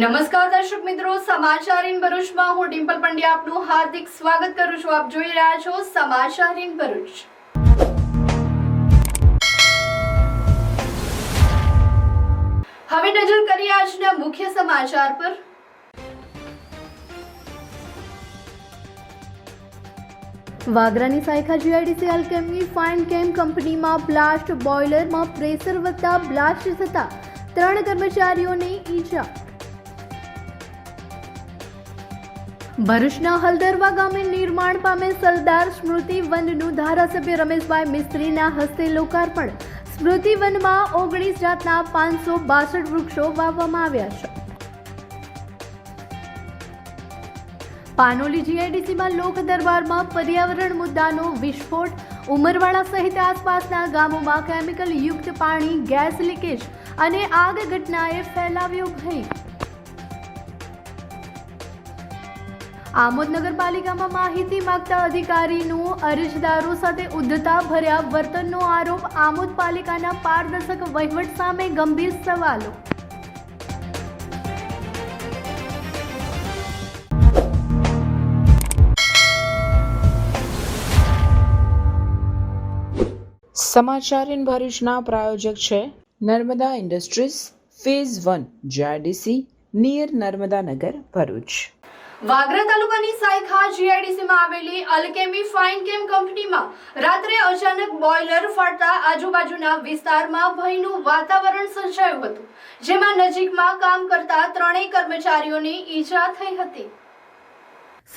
નમસ્કાર દર્શક મિત્રો, સમાચાર ઇન ભરૂચમાં હું ડિમ્પલ પંડ્યા આપનું હાર્દિક સ્વાગત કરું છું. આપ જોઈ રહ્યા છો સમાચાર ઇન ભરૂચ. હવે નજર કરીએ આજના મુખ્ય સમાચાર પર. વાગરાની સાયખા જીઆઈડીસી અલ્કેમી ફાઇન કેમ કંપનીમાં બ્લાસ્ટ, બોઇલરમાં પ્રેશર વધતા બ્લાસ્ટ થતા 3 કર્મચારીઓને ઈજા. ભરૂચના હલદરવા ગામે નિર્માણ પામે સરદાર સ્મૃતિ વનનું ધારાસભ્ય રમેશભાઈ મિસ્ત્રીના હસ્તે લોકાર્પણ. સ્મૃતિ વનમાં 19 જાતના 562 વૃક્ષો વાવવામાં આવ્યા છે. પાનોલી જીઆઈડીસીમાં લોક દરબારમાં પર્યાવરણ મુદ્દાનો વિસ્ફોટ. ઉમરવાડા સહિત આસપાસના ગામોમાં કેમિકલ યુક્ત પાણી, ગેસ લીકેજ અને આગ ઘટનાએ ફેલાવ્યો ભય. આમોદ નગરપાલિકામાં માહિતી માંગતા અધિકારીનું અરજદારો સાથે ઉદ્ધતા ભર્યા વર્તનનો આરોપ. આમોદ પાલિકાના પારદર્શક વહીવટ સામે ગંભીર સવાલો. સમાચાર ઇન ભરૂચના પ્રાયોજક છે Narmada industries phase 1 GIDC near Narmadanagar Bharuch. Vagra તાલુકાની સાયખા જીઆઈડીસીમાં આવેલી અલ્કેમી ફાઇન કેમ કંપનીમાં રાત્રે અચાનક બોઇલર ફાટતા આજુબાજુના વિસ્તારમાં ભયનું વાતાવરણ સર્જાયું હતું, જેમાં નજીકમાં કામ કરતા 3 કર્મચારીઓને ઈજા થઈ હતી.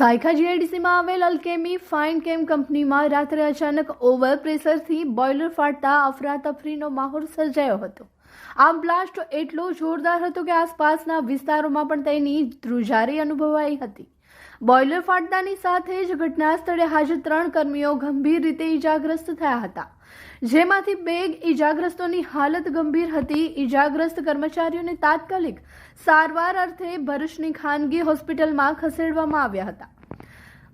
સાયખા જીઆઈડીસીમાં આવેલ અલ્કેમી ફાઇન કેમ કંપનીમાં રાત્રે અચાનક ઓવર પ્રેશરથી બોઇલર ફાટતા અફરાતફરીનો માહોલ સર્જાયો હતો. આ બ્લાસ્ટ એટલો જોરદાર હતો કે આસપાસના વિસ્તારોમાં પણ તેની ધ્રુજારી અનુભવાઈ હતી. બોઇલર ફાટતાની સાથે જ ઘટના સ્થળે હાજર 3 કર્મીઓ ગંભીર રીતે ઈજાગ્રસ્ત થયા હતા, જેમાંથી 2 ઈજાગ્રસ્તોની હાલત ગંભીર હતી. ઈજાગ્રસ્ત કર્મચારીઓને તાત્કાલિક સારવાર અર્થે ભરૂચની ખાનગી હોસ્પિટલમાં ખસેડવામાં આવ્યા હતા.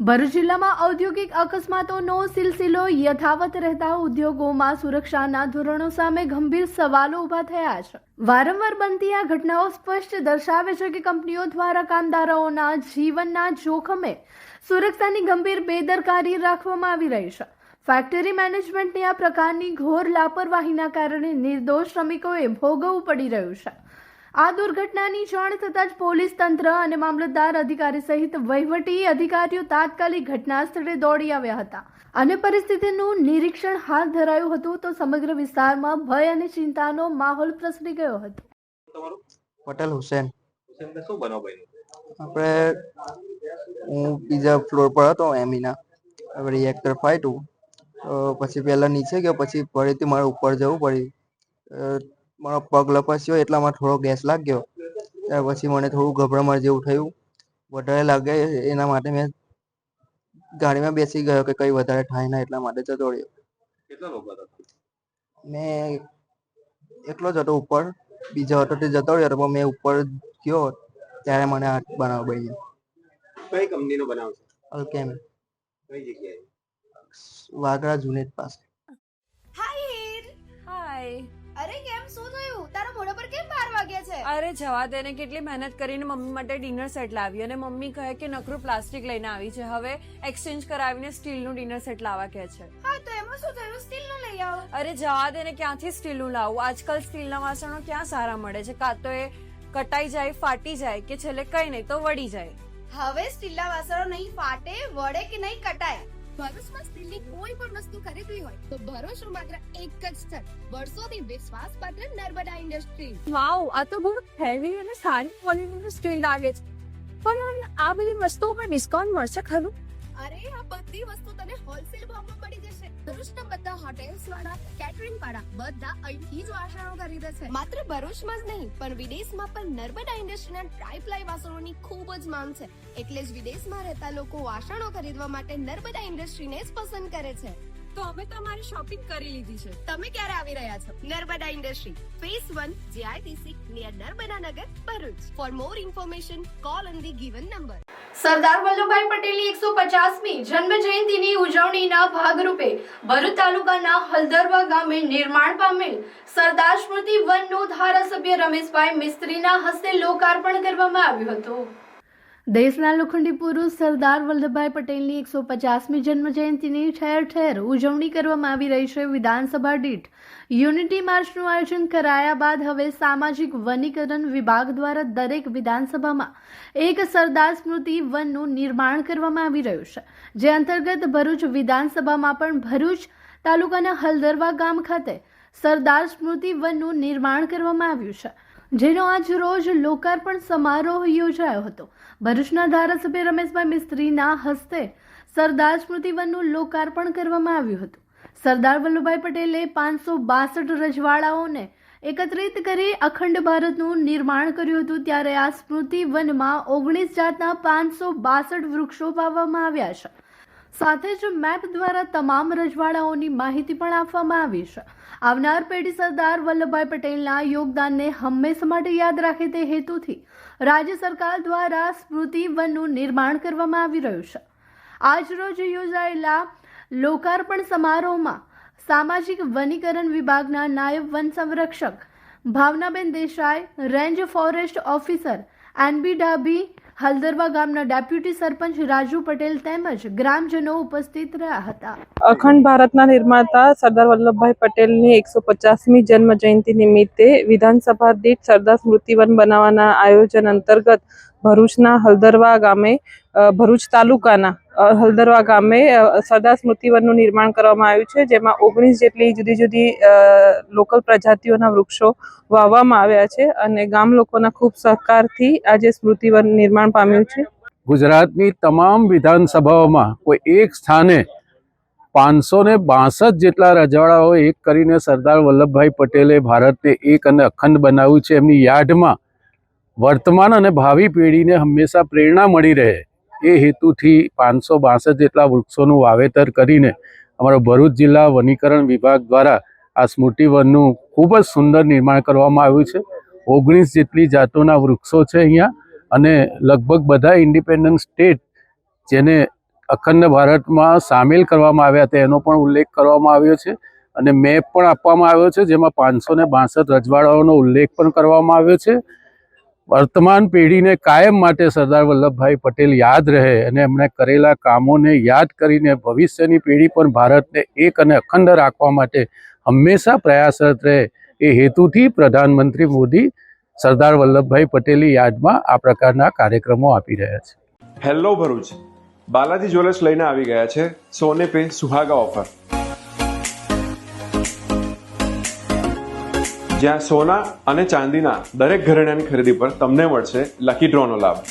ભરૂચ જિલ્લામાં ઔદ્યોગિક અકસ્માતોનો સિલસિલો યથાવત રહેતા ઉદ્યોગોમાં સુરક્ષાના ધોરણો સામે ગંભીર સવાલો ઊભા થયા છે. વારંવાર બનતી આ ઘટનાઓ સ્પષ્ટ દર્શાવે છે કે કંપનીઓ દ્વારા કામદારોના જીવનના જોખમે સુરક્ષાની ગંભીર બેદરકારી રાખવામાં આવી રહી છે. ફેક્ટરી મેનેજમેન્ટની આ પ્રકારની ઘોર લાપરવાહીના કારણે નિર્દોષ શ્રમિકોએ ભોગવવું પડી રહ્યું છે. આ દુર્ઘટનાની જાણ થતાં જ પોલીસ તંત્ર અને મામલતદાર અધિકારી સહિત વહીવટી અધિકારીઓ તાત્કાલિક ઘટના સ્થળે દોડી આવ્યા હતા અને પરિસ્થિતિનું નિરીક્ષણ હાથ ધરાયું હતું. તો સમગ્ર વિસ્તારમાં ભય અને ચિંતાનો માહોલ પ્રસરી ગયો હતો. પટેલ હુસેન. આપણે હું બીજા ફ્લોર પર હતો એમીના. હવે રિએક્ટર ફાટ્યું, પછી પહેલા નીચે ગયો, પછી ફરીથી મારે ઉપર જવું પડ્યું. મારો પગ લપસ્યો એટલામાં થોડો ગેસ લાગ્યો. ત્યાર પછી મને થોડું ગભરામણ જેવું થયું. વધારે લાગે એના માટે મેં ગાડીમાં બેસી ગયો કે કંઈ વધારે થાય ના, એટલા માટે જતો રહ્યો. કેટલા લોકો હતા? મેં એકલો જ હતો ઉપર, બીજો હતો તે જતો રહ્યો. પણ મેં ઉપર ગયો ત્યારે મને આ બનાવ બન્યો. કઈ કંપનીનો બનાવ છે? અલ્કેમી, કઈ જગ્યાએ? વાગરા જુનેદ પાસે. હાય. અરે કેમ, શું થયું? તારા મોઢા પર કેમ 12 વાગ્યા છે? અરે જવા દે ને, કેટલી મહેનત કરીને મમ્મી માટે ડિનર સેટ લાવી અને મમ્મી કહે કે નકરું પ્લાસ્ટિક લઈને આવી છે, હવે એક્સચેન્જ કરાવીને સ્ટીલનું ડિનર સેટ લાવવા કહે છે. હા તો એમાં શું થયું? સ્ટીલનું લઈ આવો. અરે જવા દે ને, ક્યાંથી સ્ટીલનું લાવું? આજકાલ સ્ટીલના વાસણો ક્યાં સારા મળે છે? કાં તો એ કટાઈ જાય, ફાટી જાય, કે છેલ્લે કઈ નહીં તો વળી જાય. હવે સ્ટીલના વાસણો નહીં ફાટે, વળે કે નહીં કટાય. ભરૂચમાં સ્ટીલની કોઈ પણ વસ્તુ ખરીદવી હોય તો ભરૂચનું માત્ર એક જ સ્થળ, વર્ષોથી વિશ્વાસપાત્ર નર્મદા ઇન્ડસ્ટ્રીઝ. વાવ, આ તો બહુ હેવી અને સારી ક્વોલિટીનું સ્ટીલ લાગે છે. પણ આ બધી વસ્તુઓ પર ડિસ્કાઉન્ટ મળશે ખરું? અરે આ બધી વસ્તુ તને હોલસેલ ભાવમાં મળી જશે. ભરૂચના બધા હોટેલ્સ વાળા, કેટરિંગ વાળા બધા અહીંથી જ વાસણો ખરીદે છે. માત્ર ભરૂચમાં જ નહીં પણ વિદેશમાં પણ નર્મદા ઇન્ડસ્ટ્રીના ટ્રાય-પ્લાય વાસણોની ખૂબ જ માંગ છે. એટલે જ વિદેશમાં રહેતા લોકો વાસણો ખરીદવા માટે નર્મદા ઇન્ડસ્ટ્રીને જ પસંદ કરે છે. તો અમે તમારી શોપિંગ કરી લીધી છે. તમે ક્યારે આવી રહ્યા છો? Narmada industry phase 1 GIDC near Narmadanagar Bharuch. For more information call on the given number. Sardar Vallabhbhai પટેલની 150મી જન્મ જયંતિની ઉજવણીના ભાગરૂપે ભરૂચ તાલુકાના હલદરવા ગામે નિર્માણ પામેલ સરદાર સ્મૃતિ વનનું ધારાસભ્ય રમેશભાઈ મિસ્ત્રીના હસ્તે લોકાર્પણ કરવામાં આવ્યું હતું. દેશના લોખંડી પુરુષ સરદાર વલ્લભભાઈ પટેલની 150મી જન્મજયંતિની ઠેર ઠેર ઉજવણી કરવામાં આવી રહી છે. વિધાનસભા દીઠ યુનિટી માર્ચનું આયોજન કરાયા બાદ હવે સામાજિક વનીકરણ વિભાગ દ્વારા દરેક વિધાનસભામાં એક સરદાર સ્મૃતિ વનનું નિર્માણ કરવામાં આવી રહ્યું છે, જે અંતર્ગત ભરૂચ વિધાનસભામાં પણ ભરૂચ તાલુકાના હલદરવા ગામ ખાતે સરદાર સ્મૃતિ વનનું નિર્માણ કરવામાં આવ્યું છે, જેનો આજ રોજ લોકાર્પણ સમારોહ યોજાયો હતો. ભરૂચના ધારાસભ્ય રમેશભાઈ મિસ્ત્રીના હસ્તે સરદાર સ્મૃતિ વનનું લોકાર્પણ કરવામાં આવ્યું હતું. સરદાર વલ્લભભાઈ પટેલે 562 રજવાડાઓને એકત્રિત કરી અખંડ ભારતનું નિર્માણ કર્યું હતું, ત્યારે આ સ્મૃતિ વનમાં 19 જાતના 562 વૃક્ષો વાવવામાં આવ્યા છે. સાથે જ મેપ દ્વારા તમામ રજવાડાઓની માહિતી પણ આપવામાં આવી છે. આવનાર પેઢી સરદાર વલ્લભભાઈ પટેલના યોગદાનને હંમેશા માટે યાદ રાખે તે હેતુથી રાજ્ય સરકાર દ્વારા સ્મૃતિ વનનું નિર્માણ કરવામાં આવી રહ્યું છે. આજ રોજ યોજાયેલા લોકાર્પણ સમારોહમાં સામાજિક વનીકરણ વિભાગના નાયબ વન સંરક્ષક Bhavnaben Desai, range forest officer NB Dabhi, Haldarva ગામના ડેપ્યુટી સરપંચ રાજુ પટેલ તેમજ ગ્રામજનો ઉપસ્થિત રહ્યા હતા. અખંડ ભારતના નિર્માતા સરદાર વલ્લભભાઈ પટેલની 150મી જન્મ જયંતિ નિમિત્તે વિધાનસભા દીઠ સરદાર સ્મૃતિવન બનાવવાના આયોજન અંતર્ગત ભરૂચના હલદરવા ગામે ભરૂચ તાલુકાના હલદરવા ગામે સરદાર સ્મૃતિવનનું નિર્માણ કરવામાં આવ્યું છે, જેમાં 19 જેટલી જુદી જુદી લોકલ પ્રજાતિઓના વૃક્ષો વાવવામાં આવ્યા છે અને ગામ લોકોના ખૂબ સહકારથી આજે સ્મૃતિવન નિર્માણ પામ્યું છે. ગુજરાતની તમામ વિધાનસભાઓમાં કોઈ એક સ્થાને 562 જેટલા રજવાડાઓ એક કરીને સરદાર વલ્લભભાઈ પટેલે ભારતને એક અને અખંડ બનાવ્યું છે. એમની યાદમાં વર્તમાન અને ભાવિ પેઢીને હંમેશા પ્રેરણા મળી રહે એ હેતુથી 562 જેટલા વૃક્ષોનું વાવેતર કરીને અમારો ભરૂચ જિલ્લા વનીકરણ વિભાગ દ્વારા આ સ્મૃતિવનનું ખૂબ જ સુંદર નિર્માણ કરવામાં આવ્યું છે. 19 જેટલી જાતોના વૃક્ષો છે અહીંયા અને લગભગ બધા ઇન્ડિપેન્ડન્ટ સ્ટેટ જેને અખંડ ભારતમાં સામેલ કરવામાં આવ્યા હતા એનો પણ ઉલ્લેખ કરવામાં આવ્યો છે અને મેપ પણ આપવામાં આવ્યો છે, જેમાં 562 રજવાડાઓનો ઉલ્લેખ પણ કરવામાં આવ્યો છે. વર્તમાન પેઢીને કાયમ માટે સરદાર વલ્લભભાઈ પટેલ યાદ રહે અને એમણે કરેલા કામોને યાદ કરીને ભવિષ્યની પેઢી પણ ભારતને એક અને અખંડ રાખવા માટે હંમેશા પ્રયાસરત રહે એ હેતુથી પ્રધાનમંત્રી મોદી સરદાર વલ્લભભાઈ પટેલની યાદમાં આ પ્રકારના કાર્યક્રમો આપી રહ્યા છે. હેલો ભરૂચ, બાલાજી જ્વેલર્સ લઈને આવી ગયા છે સોને પે સુહાગા ઓફર, જ્યાં સોના અને ચાંદીના દરેક ઘરેણાની ખરીદી પર તમને મળશે લકી ડ્રોનો લાભ.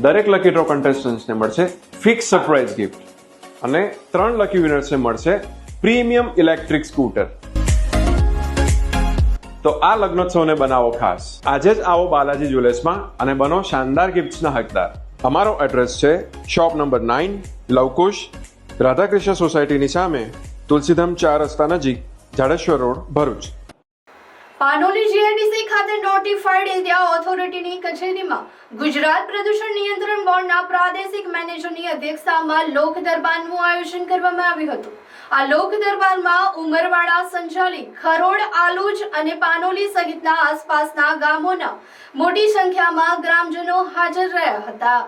દરેક લકી ડ્રો કન્ટેસ્ટન્ટ્સને મળશે ફિક્સ સરપ્રાઇઝ ગિફ્ટ અને 3 લકી વિનર્સને મળશે પ્રીમિયમ ઇલેક્ટ્રિક સ્કૂટર. તો આ લગ્નોત્સવને બનાવો ખાસ. આજે જ આવો બાલાજી જ્વેલર્સમાં અને બનો શાનદાર ગિફ્ટ્સના હકદાર. અમારો એડ્રેસ છે શોપ નંબર 9, લવકુશ, રાધાકૃષ્ણ સોસાયટીની સામે, તુલસીધામ 4 રસ્તા નજીક, જાડેશ્વર રોડ, ભરૂચ. પાનોલી જીઆઈડીસી ખાતે નોટિફાઈડ એરિયા ઓથોરિટીની કચેરીમાં ગુજરાત પ્રદૂષણ નિયંત્રણ બોર્ડના પ્રાદેશિક મેનેજરની અધ્યક્ષતામાં લોક દરબારનું આયોજન કરવામાં આવ્યું હતું. આ લોક દરબારમાં ઉમરવાડા, સંચાલી, ખરોડ, આલુજ અને પાનોલી સહિતના આસપાસના ગામોના મોટી સંખ્યામાં ગ્રામજનો હાજર રહ્યા હતા.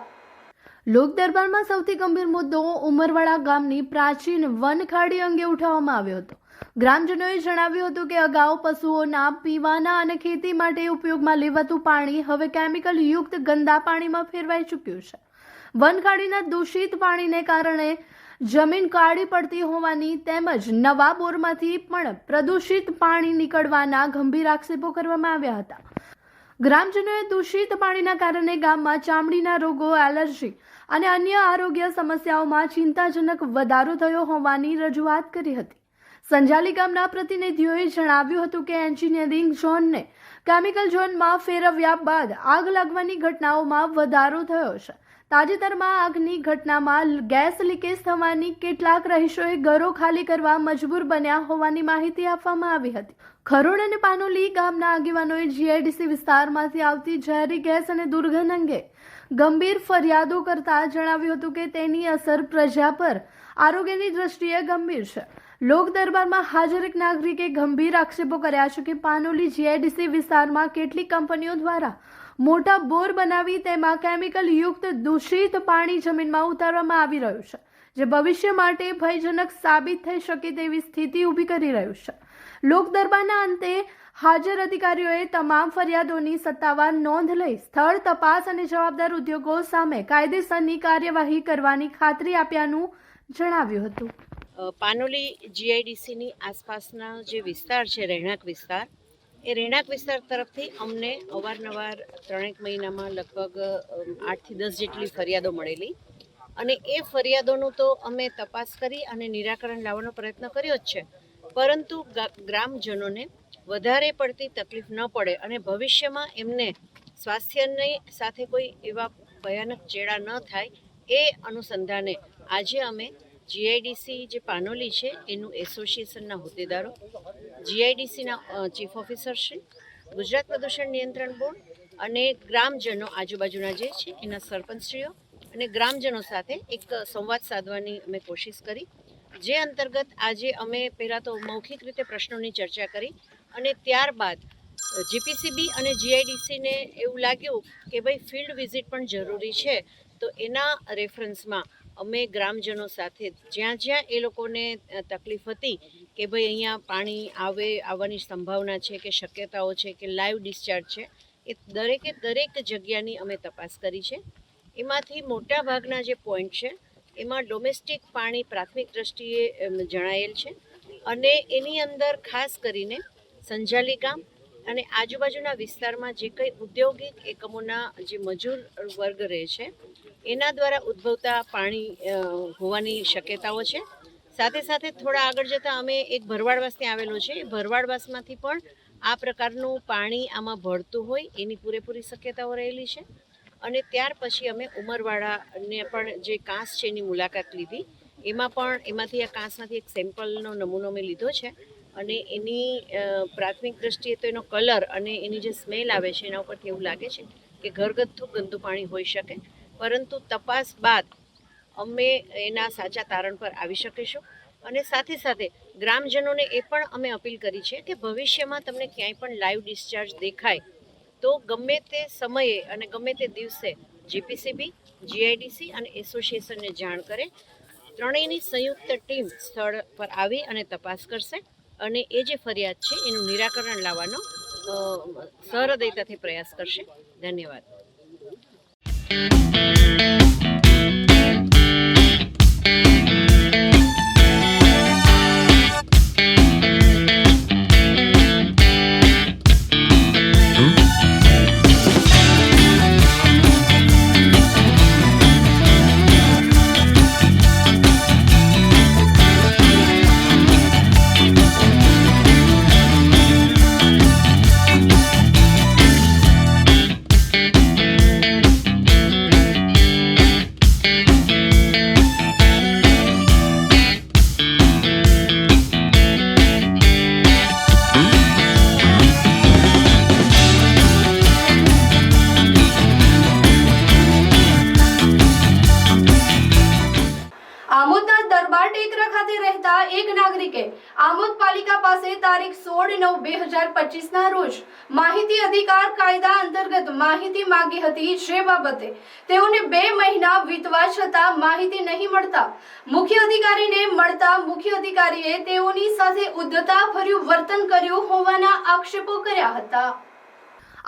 લોક દરબારમાં સૌથી ગંભીર મુદ્દો ઉમરવાડા ગામની પ્રાચીન વનખાડી અંગે ઉઠાવવામાં આવ્યો હતો. ગ્રામજનોએ જણાવ્યું હતું કે અગાઉ પશુઓના પીવાના અને ખેતી માટે ઉપયોગમાં લેવાતું પાણી હવે કેમિકલ યુક્ત ગંદા પાણીમાં ફેરવાઈ ચૂક્યું છે. વનખાડીના દૂષિત પાણીને કારણે જમીન કાળી પડતી હોવાની તેમજ નવા બોરમાંથી પણ પ્રદૂષિત પાણી નીકળવાના ગંભીર આક્ષેપો કરવામાં આવ્યા હતા. ગ્રામજનોએ દૂષિત પાણીના કારણે ગામમાં ચામડીના રોગો, એલર્જી અને અન્ય આરોગ્ય સમસ્યાઓમાં ચિંતાજનક વધારો થયો હોવાની રજૂઆત કરી હતી. સંજાલી ગામના પ્રતિનિધિઓએ જણાવ્યું હતું કે એન્જિનિયરિંગ ઝોનને કેમિકલ ઝોનમાં ફેરવ્યા બાદ આગ લાગવાની ઘટનાઓમાં વધારો થયો છે. તાજેતરમાં આગની ઘટનામાં ગેસ લીકેજ થવાની કેટલાક રહીશોએ ઘરો ખાલી કરવા મજબૂર બન્યા હોવાની માહિતી આપવામાં આવી હતી. ખરોડ અને પાનોલી ગામના આગેવાનોએ જીઆઈડીસી વિસ્તારમાંથી આવતી ઝેરી ગેસ અને દુર્ગંધ અંગે ગંભીર ફરિયાદો કરતા જણાવ્યું હતું કે તેની અસર પ્રજા પર આરોગ્યની દ્રષ્ટિએ ગંભીર છે. લોક દરબારમાં હાજર એક નાગરિકે ગંભીર આક્ષેપો કર્યા છે કે પાનોલી જીઆઈડીસી વિસ્તારમાં કેટલીક કંપનીઓ દ્વારા મોટા બોર બનાવી તેમાં કેમિકલ યુક્ત દૂષિત પાણી જમીનમાં ઉતારવામાં આવી રહ્યું છે, જે ભવિષ્ય માટે ભયજનક સાબિત થઈ શકે તેવી સ્થિતિ ઊભી કરી રહ્યું છે. લોક દરબારના અંતે હાજર અધિકારીઓએ તમામ ફરિયાદોની સત્તાવાર નોંધ લઈ સ્થળ તપાસ અને જવાબદાર ઉદ્યોગો સામે કાયદેસરની કાર્યવાહી કરવાની ખાતરી આપ્યાનું જણાવ્યું હતું. પાનોલી જીઆઈડીસીની આસપાસના જે વિસ્તાર છે, રહેણાંક વિસ્તાર, એ રહેણાંક વિસ્તાર તરફથી અમને અવારનવાર 3 મહિનામાં લગભગ 8 થી 10 જેટલી ફરિયાદો મળેલી અને એ ફરિયાદોનું તો અમે તપાસ કરી અને નિરાકરણ લાવવાનો પ્રયત્ન કર્યો જ છે, પરંતુ ગ્રામજનોને વધારે પડતી તકલીફ ન પડે અને ભવિષ્યમાં એમને સ્વાસ્થ્યની સાથે કોઈ એવા ભયાનક ચેડા ન થાય એ અનુસંધાને આજે અમે જીઆઈડીસી જે પાનોલી છે એનું એસોસિએશનના હોદ્દેદારો, જીઆઈડીસીના ચીફ ઓફિસરશ્રી, ગુજરાત પ્રદૂષણ નિયંત્રણ બોર્ડ અને ગ્રામજનો આજુબાજુના જે છે એના સરપંચશ્રીઓ અને ગ્રામજનો સાથે એક સંવાદ સાધવાની અમે કોશિશ કરી, જે અંતર્ગત આજે અમે પહેલાં તો મૌખિક રીતે પ્રશ્નોની ચર્ચા કરી અને ત્યારબાદ જીપીસીબી અને જીઆઈડીસીને એવું લાગ્યું કે ભાઈ ફિલ્ડ વિઝિટ પણ જરૂરી છે, તો એના રેફરન્સમાં અમે ગ્રામજનો સાથે જ્યાં જ્યાં એ લોકોને તકલીફ હતી કે ભાઈ અહીંયા પાણી આવવાની સંભાવના છે કે શક્યતાઓ છે કે લાઈવ ડિસ્ચાર્જ છે, એ દરેક જગ્યાની અમે તપાસ કરી છે. એમાંથી મોટા ભાગના જે પોઈન્ટ છે એમાં ડોમેસ્ટિક પાણી પ્રાથમિક દ્રષ્ટિએ જણાયેલ છે અને એની અંદર ખાસ કરીને સંજાલી ગામ અને આજુબાજુના વિસ્તારમાં જે કંઈ ઔદ્યોગિક એકમોના જે મજૂર વર્ગ રહે છે એના દ્વારા ઉદ્ભવતા પાણી હોવાની શક્યતાઓ છે. સાથે સાથે થોડા આગળ જતાં અમે એક ભરવાડવાસ ત્યાં આવેલો છે, એ ભરવાડવાસમાંથી પણ આ પ્રકારનું પાણી આમાં ભળતું હોય એની પૂરેપૂરી શક્યતાઓ રહેલી છે. અને ત્યાર પછી અમે ઉમરવાડાને પણ જે કાંસ છે એની મુલાકાત લીધી, એમાંથી આ કાંસમાંથી એક સેમ્પલનો નમૂનો મેં લીધો છે અને એની પ્રાથમિક દ્રષ્ટિએ તો એનો કલર અને એની જે સ્મેલ આવે છે એના ઉપરથી એવું લાગે છે કે ઘરગથ્થુ ગંદુ પાણી હોઈ શકે, પરંતુ તપાસ બાદ અમે એના સાચા તારણ પર આવી શકીશું. અને સાથે સાથે ગ્રામજનોને એ પણ અમે અપીલ કરી છે કે ભવિષ્યમાં તમને ક્યાંય પણ લાઈવ ડિસ્ચાર્જ દેખાય તો ગમે તે સમયે અને ગમે તે દિવસે જીપીસીબી, જીઆઈડીસી અને એસોસિએશનને જાણ કરે. ત્રણેયની સંયુક્ત ટીમ સ્થળ પર આવી અને તપાસ કરશે અને એ જે ફરિયાદ છે એનું નિરાકરણ લાવવાનો સહૃદયતાથી પ્રયાસ કરશે. ધન્યવાદ. આમોદના દરબાર ટેકરા ખાતે રહેતા એક નાગરિકે આમોદ પાલિકા પાસે તારીખ 16/9/2025 ના રોજ માહિતી અધિકાર કાયદા અંતર્ગત માહિતી માંગી હતી, જે બાબતે તેઓને 2 મહિના વીતવા છતાં માહિતી નહીં મળતા મુખ્ય અધિકારીને મળતા મુખ્ય અધિકારીએ તેઓની સાથે ઉદ્ધતાભર્યું વર્તન કર્યું હોવાના આક્ષેપો કર્યા હતા.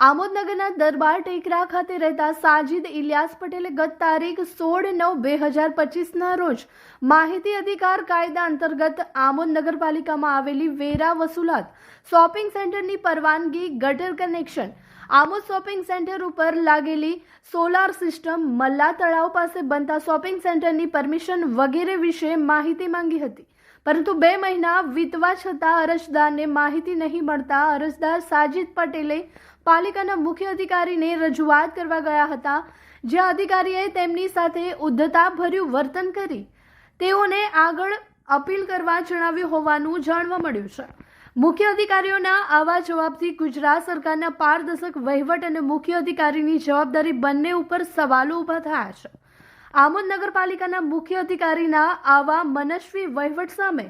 આમોદનગરના દરબાર ટેકરા ખાતે રહેતા સાજિદ ઇલિયાસ પટેલે ગત તારીખ 16/9/2025 ના રોજ માહિતી અધિકાર કાયદા અંતર્ગત આમોદ નગરપાલિકામાં આવેલી વેરા વસૂલાત શોપિંગ સેન્ટરની પરવાનગી, ગટર કનેક્શન, આમોદ શોપિંગ સેન્ટર ઉપર લાગેલી સોલાર સિસ્ટમ, મલ્લા તળાવ પાસે બનતા શોપિંગ સેન્ટરની પરમિશન વગેરે વિશે માહિતી માંગી હતી, પરંતુ 2 મહિના વીતવા છતાં અરજદારને માહિતી નહીં મળતા અરજદાર સાજિદ પટેલે પાલિકાના મુખ્ય અધિકારીને રજૂઆત કરવા ગયા હતા, જ્યાં અધિકારીએ તેમની સાથે ઉદ્ધતાભર્યું વર્તન કરી તેઓને આગળ અપીલ કરવા જણાવ્યું હોવાનું જાણવા મળ્યું છે. મુખ્ય અધિકારીઓના આવા જવાબથી ગુજરાત સરકારના પારદર્શક વહીવટ અને મુખ્ય અધિકારીની જવાબદારી બંને ઉપર સવાલો ઊભા થયા છે. આમોદ નગરપાલિકાના મુખ્ય અધિકારીના આવા મનસ્વી વહીવટ સામે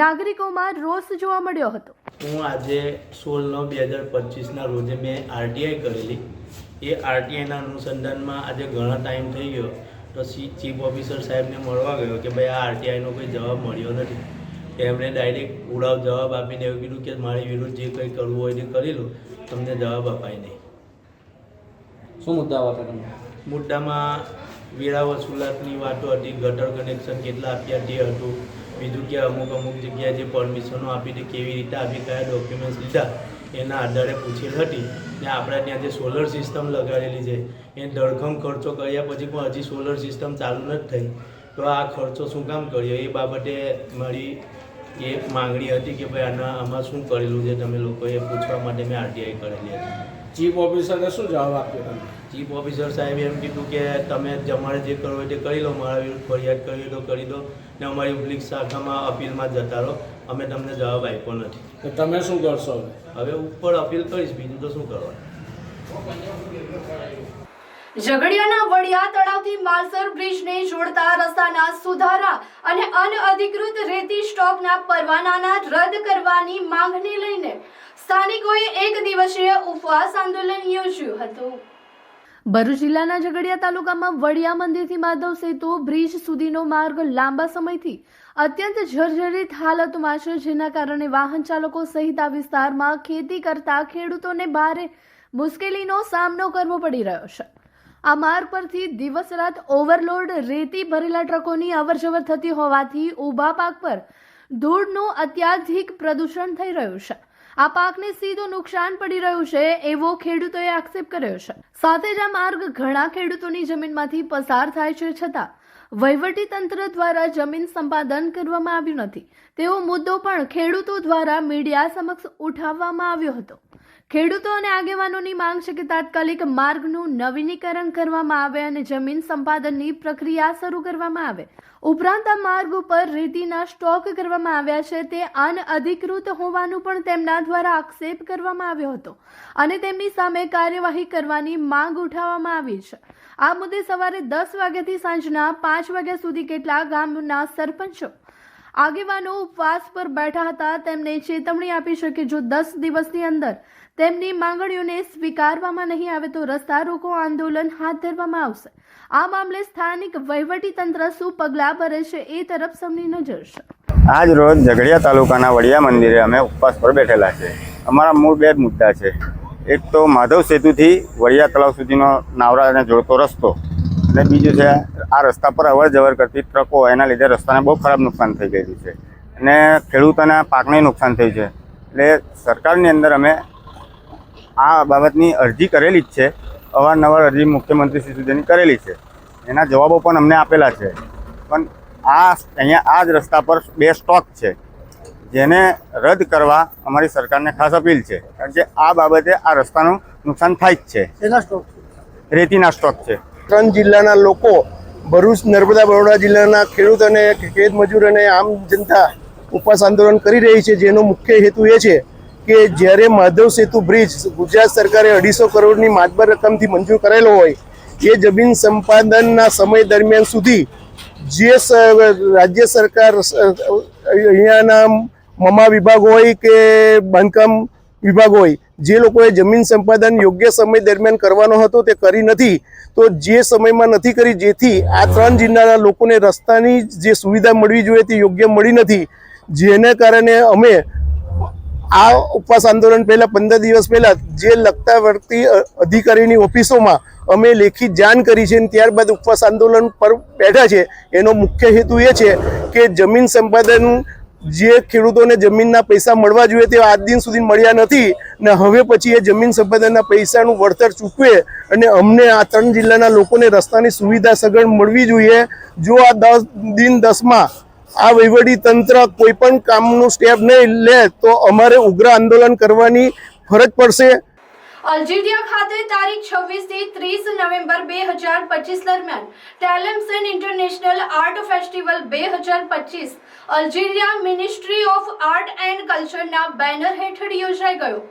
નાગરિકોમાં રોષ જોવા મળ્યો હતો. હું આજે 16/9/2025ના રોજે મેં આરટીઆઈ કરેલી. એ આરટીઆઈના અનુસંધાનમાં આજે ઘણા ટાઈમ થઈ ગયો તો ચીફ ઓફિસર સાહેબને મળવા ગયો કે ભાઈ આ આરટીઆઈનો કોઈ જવાબ મળ્યો નથી. એમણે ડાયરેક્ટ ઉડાવ જવાબ આપીને એવું કીધું કે મારી વિરુદ્ધ જે કંઈ કરવું હોય તે કરી લો, તમને જવાબ અપાય નહીં. શું મુદ્દા હતા તમને? મુદ્દામાં વેરા વસૂલાતની વાતો હતી, ગટર કનેક્શન કેટલા આપ્યા તે હતું, બીજું કે અમુક જગ્યાએ જે પરમિશનો આપી તે કેવી રીતે આપી, કયા ડોક્યુમેન્ટ્સ લીધા એના આધારે પૂછેલ હતી. ને આપણે ત્યાં જે સોલર સિસ્ટમ લગાડેલી છે એ ધડકમ ખર્ચો કર્યા પછી પણ હજી સોલર સિસ્ટમ ચાલુ નથી થઈ, તો આ ખર્ચો શું કામ કર્યો એ બાબતે મારી એ માંગણી હતી કે ભાઈ આમાં શું કરેલું છે તમે લોકોએ પૂછવા માટે મેં આરટીઆઈ કરેલી હતી. ચીફ ઓફિસરે શું જવાબ આપ્યો તમને? ચીફ ઓફિસર સાહેબે એમ કીધું કે તમે તમારે જે કરવું હોય તે કરી લો, મારા વિરુદ્ધ ફરિયાદ કરવી તો કરી દો ને અમારી ઉપલી શાખામાં અપીલમાં જતા રહો, અમે તમને જવાબ આપ્યો નથી. તો તમે શું કરશો હવે ઉપર અપીલ કરીશ, બીજું તો શું કરવાનું. ઝઘડિયાના વડિયા તળાવથી માલસર બ્રિજને જોડતા રસ્તાના સુધારા અને અનઅધિકૃત રેતી સ્ટોકના પરવાનાના રદ કરવાની માંગને લઈને સ્થાનિકોએ એક દિવસીય ઉપવાસ આંદોલન યોજ્યું હતું. ભરૂચ જિલ્લાના ઝઘડિયા તાલુકામાં વડિયા મંદિરથી માધવ સેતુ બ્રિજ સુધીનો માર્ગ લાંબા સમયથી અત્યંત જર્જરિત હાલતમાં છે, જેના કારણે વાહન ચાલકો સહિત આ વિસ્તારમાં ખેતી કરતા ખેડૂતોને ભારે મુશ્કેલીનો સામનો કરવો પડી રહ્યો છે. આ માર્ગ પરથી દિવસ રાત ઓવરલોડ રેતી ભરેલા ટ્રકોની અવરજવર થતી હોવાથી ઊભા પાક પર ધૂળનું અત્યાધિક પ્રદૂષણ થઈ રહ્યું છે. આ પાકને સીધું નુકસાન પડી રહ્યું છે એવો ખેડૂતોએ આક્ષેપ કર્યો છે. સાથે જ આ માર્ગ ઘણા ખેડૂતોની જમીનમાંથી પસાર થાય છે, છતાં વહીવટી તંત્ર દ્વારા જમીન સંપાદન કરવામાં આવ્યું નથી તેવો મુદ્દો પણ ખેડૂતો દ્વારા મીડિયા સમક્ષ ઉઠાવવામાં આવ્યો હતો. ખેડૂતો અને આગેવાનોની માંગ છે કે તાત્કાલિક માર્ગનું નવીનીકરણ કરવામાં આવે અને જમીન સંપાદનની પ્રક્રિયા શરૂ કરવામાં આવે. ઉપરાંત આ માર્ગ ઉપર રેતીના સ્ટોક કરવામાં આવ્યા છે તે અનઅધિકૃત હોવાનું પણ તેમના દ્વારા આક્ષેપ કરવામાં આવ્યો હતો અને તેમની સામે કાર્યવાહી કરવાની માંગ ઉઠાવવામાં આવી છે. આ મુદ્દે સવારે 10 વાગ્યાથી સાંજના 5 વાગ્યા સુધી કેટલાક ગામના સરપંચો આગેવાનો ઉપવાસ પર બેઠા હતા. તેમને ચેતવણી આપી છે કે જો 10 દિવસની અંદર તેમની માંગણીઓને સ્વીકારવામાં નહીં આવે તો રસ્તા રોકો આંદોલન હાથ ધરવામાં આવશે. આ મામલે સ્થાનિક વહીવટી તંત્ર શું પગલાં ભરે છે એ તરફ સૌની નજર છે. આજ રોજ ઝઘડિયા તાલુકાના વડિયા મંદિરે અમે ઉપવાસ પર બેઠેલા છે. અમારા મૂળ બે જ મુદ્દા છે. એક તો માધવ સેતુથી વડિયા તળાવ સુધીનો નાવરાને જોડતો રસ્તો, અને બીજું છે આ રસ્તા પર અવર જવર કરતી ટ્રકો, એના લીધે રસ્તાને બહુ ખરાબ નુકસાન થઈ ગયેલું છે અને ખેડૂતોના પાકને નુકસાન થયું છે. એટલે સરકારની અંદર અમે આ બાબતની અરજી કરેલી જ છે, અવારનવાર અરજી મુખ્યમંત્રી શ્રી સુધીની કરેલી છે, એના જવાબો પણ અમને આપેલા છે. પણ અહીંયા આ જ રસ્તા પર 2 સ્ટોક છે જેને રદ કરવા અમારી સરકારને ખાસ અપીલ છે, કારણ કે આ બાબતે આ રસ્તાનું નુકસાન થાય જ છે. એના સ્ટોક રેતીના સ્ટોક છે. 3 જિલ્લાના લોકો, ભરૂચ, નર્મદા, બરોડા જિલ્લાના ખેડૂત અને ખેત મજૂર અને આમ જનતા ઉપવાસ આંદોલન કરી રહી છે, જેનો મુખ્ય હેતુ એ છે કે જ્યારે માધવ સેતુ બ્રિજ ગુજરાત સરકારે 250 કરોડની માતબર રકમથી મંજૂર કરેલો હોય, એ જમીન સંપાદનના સમય દરમિયાન સુધી જે રાજ્ય સરકાર અહીંયાના મમા વિભાગ હોય કે બાંધકામ વિભાગ હોય, જે લોકોએ જમીન સંપાદન યોગ્ય સમય દરમિયાન કરવાનો હતો તે કરી નથી. તો જે સમયમાં નથી કરી, જેથી આ 3 જિલ્લાના લોકોને રસ્તાની જે સુવિધા મળવી જોઈએ તે યોગ્ય મળી નથી, જેને કારણે અમે આ ઉપવાસ આંદોલન પહેલા 15 દિવસ પહેલા જે લગતા વળતી અધિકારીની ઓફિસોમાં અમે લેખિત જાણ કરી છે અને ત્યારબાદ ઉપવાસ આંદોલન પર બેઠા છે. એનો મુખ્ય હેતુ એ છે કે જમીન સંપાદન જે ખેડૂતોને જમીનના પૈસા મળવા જોઈએ તે આજ દિન સુધી મળ્યા નથી ને હવે પછી એ જમીન સંપાદનના પૈસાનું વળતર ચૂકવે અને અમને આ 3 જિલ્લાના લોકોને રસ્તાની સુવિધા સગવડ મળવી જોઈએ. જો આ 10 દિન 10માં આ વહીવટી તંત્ર કોઈ પણ કામનું સ્ટેપ નહીં લે તો અમારે ઉગ્ર આંદોલન કરવાની ફરજ પડશે. અલ્જીરિયા ખાતે તારીખ 26 થી 30 નવેમ્બર 2025 દરમિયાન Tlemcen international art festival 2025 Algeria ministry of art and કલ્ચરના બેનર હેઠળ યોજાઈ ગયો.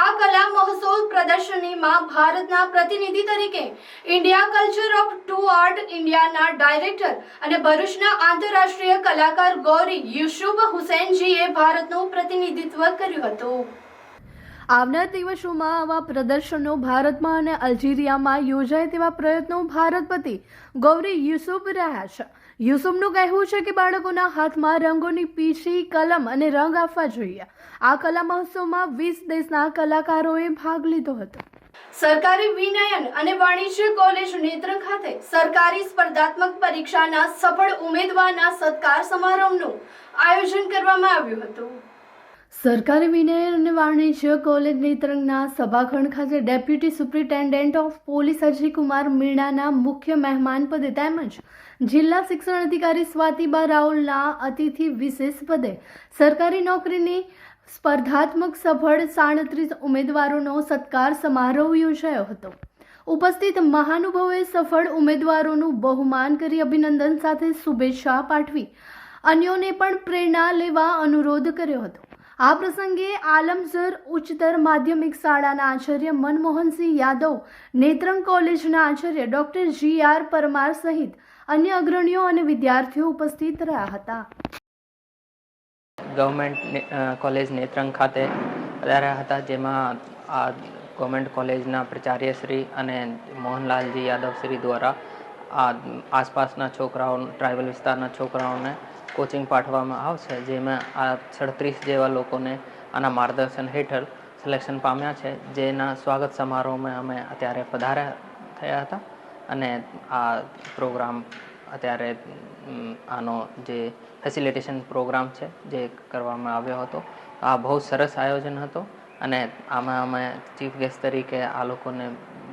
આ કલા મહોત્સવ પ્રદર્શનીમાં ભારતના પ્રતિનિધિ તરીકે India culture of two art ઇન્ડિયાના ડાયરેક્ટર અને ભરૂચના આંતરરાષ્ટ્રીય કલાકાર ગૌરી યુસુફ હુસૈનજીએ ભારતનું પ્રતિનિધિત્વ કર્યું હતું. આવનાર દિવસોમાં આવા પ્રદર્શનો ભારતમાં અને અલ્જીરિયામાં યોજાય તેવા પ્રયત્નો ભારતપતિ ગૌરી યુસુફ રહ્યા છે. યુસુફનું કહેવું છે કે બાળકોના હાથમાં રંગોની પીછી, કલમ અને રંગ આપવા જોઈએ. આ કલા મહોત્સવમાં 20 દેશના કલાકારોએ ભાગ લીધો હતો. સરકારી વિનયન અને વાણિજ્ય કોલેજ નેત્રંગ ખાતે સરકારી સ્પર્ધાત્મક પરીક્ષાના સફળ ઉમેદવારના સત્કાર સમારોહનું આયોજન કરવામાં આવ્યું હતું. સરકારી વિનયન અને વાણિજ્ય કોલેજ નેત્રંગના સભાખંડ ખાતે deputy superintendent of police Ajaykumar મીણાના મુખ્ય મહેમાન પદે તેમજ જિલ્લા શિક્ષણ અધિકારી સ્વાતિબા રાઉલના અતિથિ વિશેષ પદે સરકારી નોકરીની સ્પર્ધાત્મક સફળ 37 ઉમેદવારોનો સત્કાર સમારોહ યોજાયો હતો. ઉપસ્થિત મહાનુભાવોએ સફળ ઉમેદવારોનું બહુમાન કરી અભિનંદન સાથે શુભેચ્છા પાઠવી અન્યોને પણ પ્રેરણા લેવા અનુરોધ કર્યો હતો. આ પ્રસંગે આલમઝર ઉચ્ચતર માધ્યમિક શાળાના આચાર્ય મનમોહનસિંહ યાદવ, નેત્રંગ કોલેજના આચાર્ય ડોક્ટર GR પરમાર સહિત અન્ય અગ્રણીઓ અને વિદ્યાર્થીઓ ઉપસ્થિત રહ્યા હતા. ગવર્મેન્ટ કોલેજ નેત્રંગ ખાતે રહ્યા હતા, જેમાં આ ગવર્મેન્ટ કોલેજના પ્રાચાર્યશ્રી અને મોહનલાલજી યાદવશ્રી દ્વારા આ આસપાસના છોકરાઓ, ટ્રાઇબલ વિસ્તારના છોકરાઓને કોચિંગ પાઠવવામાં આવશે, જેમાં આ 37 જેવા લોકોને આના માર્ગદર્શન હેઠળ સિલેક્શન પામ્યા છે, જેના સ્વાગત સમારોહમાં અમે અત્યારે પધાર્યા થયા હતા. અને આ પ્રોગ્રામ અત્યારે આનો જે ફેસિલિટેશન પ્રોગ્રામ છે જે કરવામાં આવ્યો હતો, આ બહુ સરસ આયોજન હતો. અને આમાં અમે ચીફ ગેસ્ટ તરીકે આ લોકોને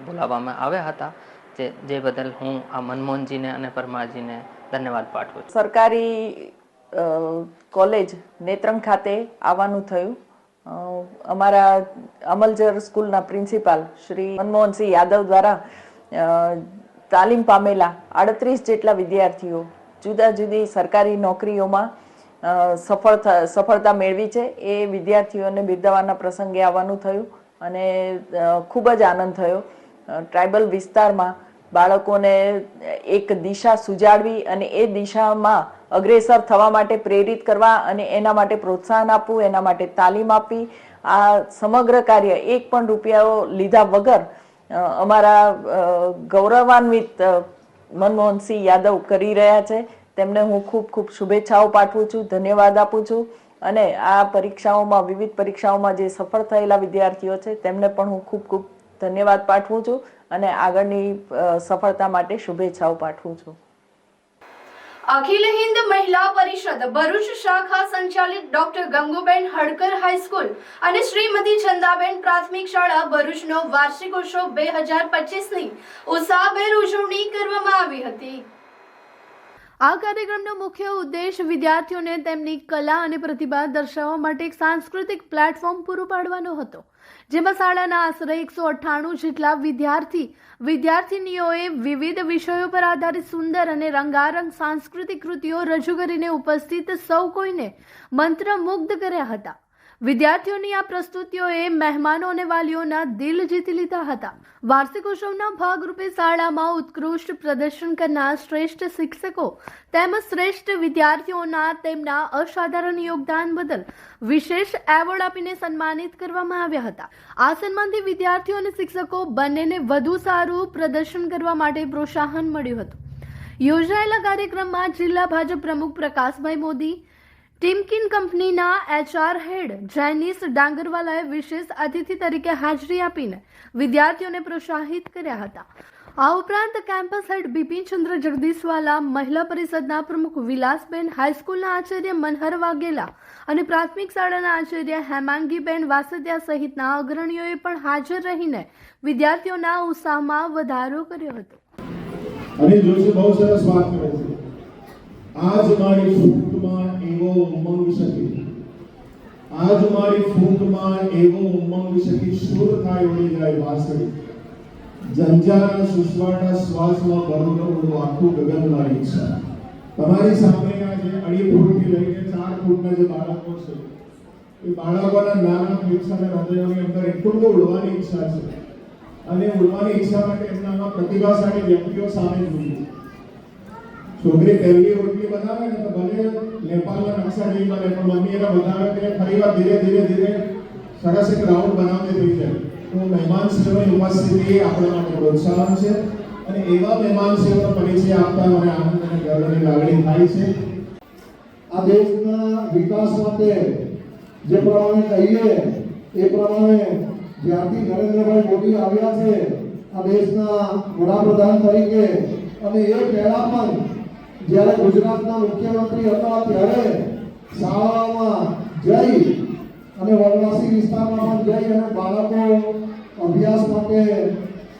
બોલાવવામાં આવ્યા હતા, જે બદલ હું આ મનમોહનજીને અને પરમારજીને ધન્યવાદ પાઠવું છું. સરકારી કોલેજ નેત્રંગ ખાતે આવવાનું થયું. અમારા અમલજર સ્કૂલના પ્રિન્સિપાલ શ્રી મનમોહનસિંહ યાદવ દ્વારા તાલીમ પામેલા 38 જેટલા વિદ્યાર્થીઓ જુદા જુદી સરકારી નોકરીઓમાં સફળતા મેળવી છે, એ વિદ્યાર્થીઓને બિરદાવવાના પ્રસંગે આવવાનું થયું અને ખૂબ જ આનંદ થયો. ટ્રાઇબલ વિસ્તારમાં બાળકોને એક દિશા સુજાડવી અને એ દિશામાં અગ્રેસર થવા માટે પ્રેરિત કરવા અને એના માટે પ્રોત્સાહન આપવું, એના માટે તાલીમ આપવી, આ સમગ્ર કાર્ય એક પણ રૂપિયાઓ લીધા વગર અમારા ગૌરવાન્વિત મનમોહનસિંહ યાદવ કરી રહ્યા છે. તેમને હું ખૂબ ખૂબ શુભેચ્છાઓ પાઠવું છું, ધન્યવાદ આપું છું. અને આ પરીક્ષાઓમાં, વિવિધ પરીક્ષાઓમાં જે સફળ થયેલા વિદ્યાર્થીઓ છે તેમને પણ હું ખૂબ ખૂબ ધન્યવાદ પાઠવું છું અને આગળની સફળતા માટે શુભેચ્છાઓ પાઠવું છું. અખિલ હિન્દ મહિલા પરિષદ ભરૂચ શાખા સંચાલિત ડોક્ટર ગંગુબેન હડકર હાઈસ્કૂલ અને શ્રીમતી ચંદાબેન પ્રાથમિક શાળા ભરૂચનો વાર્ષિકોત્સવ 2025ની ઉત્સાહભેર ઉજવણી કરવામાં આવી હતી. આ કાર્યક્રમનો મુખ્ય ઉદ્દેશ વિદ્યાર્થીઓને તેમની કલા અને પ્રતિભા દર્શાવવા માટે એક સાંસ્કૃતિક પ્લેટફોર્મ પૂરું પાડવાનો હતો, જેમાં શાળાના આશરે 198 જેટલા વિદ્યાર્થીનીઓએ વિવિધ વિષયો પર આધારિત સુંદર અને રંગારંગ સાંસ્કૃતિક કૃતિઓ રજૂ કરીને ઉપસ્થિત સૌ કોઈને મંત્રમુગ્ધ કર્યા હતા. વિદ્યાર્થીઓની આ પ્રસ્તુતિઓએ મહેમાનો અને વાલીઓના દિલ જીતી લીધા હતા. વાર્ષિકોત્સવના ભાગરૂપે શાળામાં ઉત્કૃષ્ટ પ્રદર્શન કરનાર શ્રેષ્ઠ શિક્ષકો તેમજ શ્રેષ્ઠ વિદ્યાર્થીઓના તેમના અસાધારણ યોગદાન બદલ વિશેષ એવોર્ડ આપીને સન્માનિત કરવામાં આવ્યા હતા. આ સન્માનથી વિદ્યાર્થીઓ અને શિક્ષકો બંનેને વધુ સારું પ્રદર્શન કરવા માટે પ્રોત્સાહન મળ્યું હતું. યોજાયેલા કાર્યક્રમમાં જિલ્લા ભાજપ પ્રમુખ પ્રકાશભાઈ મોદી, ટિમકિન કંપનીના HR હેડ જૈનિસ ડાંગરવાલાએ વિશેષ અતિથિ તરીકે હાજરી આપીને વિદ્યાર્થીઓને પ્રોત્સાહિત કર્યા હતા. આ ઉપરાંત કેમ્પસ હેડ બિપિનચંદ્ર જગદીશવાલા, મહિલા પરિષદના પ્રમુખ વિલાસબેન, હાઈસ્કૂલના આચાર્ય મનહર વાઘેલા અને પ્રાથમિક શાળાના આચાર્ય હેમાંગીબેન વાસદિયા સહિતના અગ્રણીઓએ પણ હાજર રહીને વિદ્યાર્થીઓના ઉત્સાહમાં વધારો કર્યો હતો. અને જોશે બહુ સરસ વાત કરે છે. આજ મારી ફૂટમાં એવો ઉમંગ શકે, આજ મારી ફૂંકમાં એવો ઉમંગ છે કે સુર થાય ઉડી જાય વાંસળી, જંજારા સુસવાટા શ્વાસમાં ભરનો ઉડું આખું ગગન મારી ઈચ્છા. તમારી સામે આ જે 2.5 ફૂટથી લઈને 4 ફૂટના જે બાળકો છે, એ બાળકોના નાના ફેફસાના હૃદયોની અંદર એટલું ઉડવાની ઈચ્છા છે, અને ઉડવાની ઈચ્છા માટે એમનામાં પ્રતિભાશાળી વ્યક્તિઓ સામે જોઈએ. છોકરી પહેલી રોટલી બનાવે ને તો ભલે નેપાળના નકશા જેવી બને, પણ મમ્મી એને બનાવે કે ફરીવાર ધીરે ધીરે સરસ એક રાઉન્ડ બનાવતી થઈ જાય. તો મહેમાન શ્રીઓની ઉપસ્થિતિ આપણા માટે પ્રોત્સાહન છે, અને એવા મહેમાન શ્રીઓનો પરિચય આપતા મને આનંદ અને ગર્વની લાગણી થાય છે. આ દેશના વિકાસ માટે જે પ્રમાણે કહીએ એ પ્રમાણે જ્યારથી નરેન્દ્રભાઈ મોદી આવ્યા છે આ દેશના વડાપ્રધાન તરીકે, અને એ પહેલા પણ જ્યારે ગુજરાતના મુખ્યમંત્રી હતા ત્યારે શાળાઓમાં જઈ અને વનવાસી વિસ્તારમાં પણ જઈ અને બાળકો અભ્યાસ માટે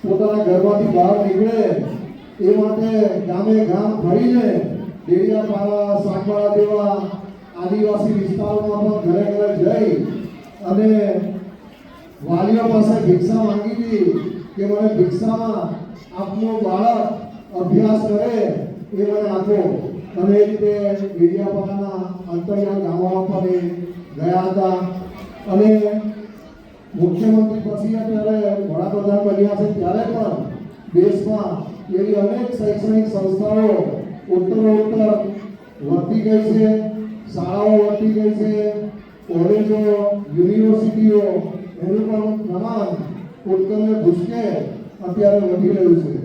પોતાના ઘરમાંથી બહાર નીકળે એ માટે ગામે ગામ ફરીને ડેડિયાપાડા, સાગબારા જેવા આદિવાસી વિસ્તારોમાં પણ ઘરે ઘરે જઈ અને વાલીઓ પાસે ભિક્ષા માંગી હતી કે મને ભિક્ષામાં આપનું બાળક અભ્યાસ કરે એ મને આપો. અને એ રીતે ડેડિયાપાડાના અંતરિયાળ ગામોમાં પણ ગયા હતા. અને મુખ્યમંત્રી પછી અત્યારે વડાપ્રધાન બન્યા છે ત્યારે પણ દેશમાં એવી અનેક શૈક્ષણિક સંસ્થાઓ ઉત્તરોત્તર વધતી ગઈ છે, શાળાઓ વધતી ગઈ છે, કોલેજો, યુનિવર્સિટીઓ એનું પણ પ્રમાણ ઉત્કર્ષ ભૂસકે અત્યારે વધી રહ્યું છે.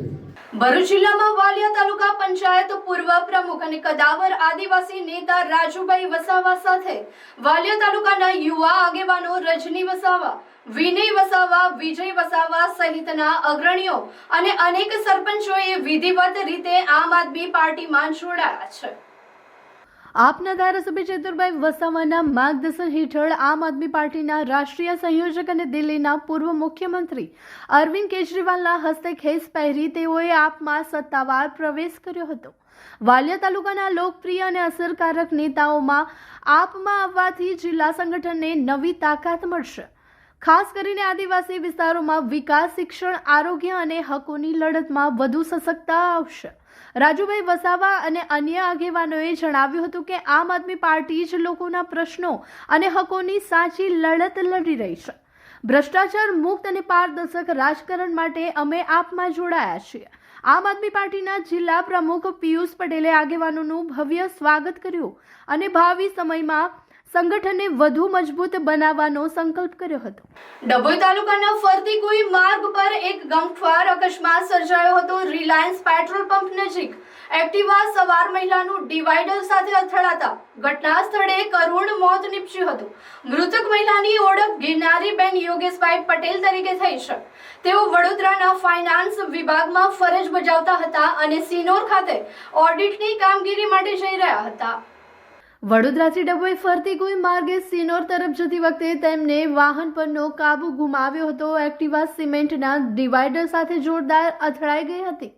ભરૂચ જિલ્લામાં વાલિયા તાલુકા પંચાયત પૂર્વ પ્રમુખ અને કદાવર આદિવાસી નેતા રાજુભાઈ વસાવા સાથે વાલિયા તાલુકાના યુવા આગેવાનો રજની વસાવા, વિનય વસાવા, વિજય વસાવા સહિતના અગ્રણીઓ અને અનેક સરપંચોએ વિધિવત રીતે આમ આદમી પાર્ટીમાં જોડાયા છે. આપના ધારાસભ્ય ચેતુરભાઈ વસાવાના માર્ગદર્શન હેઠળ આમ આદમી પાર્ટીના રાષ્ટ્રીય સંયોજક અને દિલ્હીના પૂર્વ મુખ્યમંત્રી અરવિંદ કેજરીવાલના હસ્તે ખેસ પહેરી તેઓએ આપમાં સત્તાવાર પ્રવેશ કર્યો હતો. વાલિયા તાલુકાના લોકપ્રિય અને અસરકારક નેતાઓમાં આપમાં આવવાથી જિલ્લા સંગઠનને નવી તાકાત મળશે. ખાસ કરીને આદિવાસી વિસ્તારોમાં વિકાસ, શિક્ષણ, આરોગ્ય અને હકોની લડતમાં વધુ સશક્તતા આવશે. રાજુભાઈ વસાવા અને અન્ય આગેવાનોએ જણાવ્યું હતું કે આમ આદમી પાર્ટી જ લોકોના પ્રશ્નો અને હકોની સાચી લડત લડી રહી છે. ભ્રષ્ટાચાર મુક્ત અને પારદર્શક રાજકારણ માટે અમે આપમાં જોડાયા છીએ. આમ આદમી પાર્ટીના જિલ્લા પ્રમુખ પિયુષ પટેલે આગેવાનોનું ભવ્ય સ્વાગત કર્યું અને ભાવિ સમયમાં સંગઠનને વધુ મજબૂત બનાવવાનો સંકલ્પ કર્યો હતો. ડભોઈ તાલુકાના ફરતીકુઈ માર્ગ પર એક ગમખ્વાર અકસ્માત સર્જાયો હતો. રિલાયન્સ પેટ્રોલ પંપ નજીક એક્ટિવા સવાર મહિલાનું ડિવાઈડર સાથે અથડાતા ઘટના સ્થળે કરુણ મોત નીપજ્યું હતું. મૃતક મહિલાની ઓળખ ગિરનારીબેન યોગેશભાઈ પટેલ તરીકે થઈ છે. તેઓ વડોદરાના ફાઇનાન્સ વિભાગમાં ફરજ બજાવતા હતા અને સિનોર ખાતે ઓડિટની કામગીરી માટે જઈ રહ્યા હતા. વડોદરાથી ડભોઈ ફરતી કોઈ માર્ગે સિનોર તરફ જતી વખતે તેમને વાહન પરનો કાબુ ગુમાવ્યો હતો. એક્ટિવા સિમેન્ટના ડિવાઈડર સાથે જોરદાર અથડાઈ ગઈ હતી.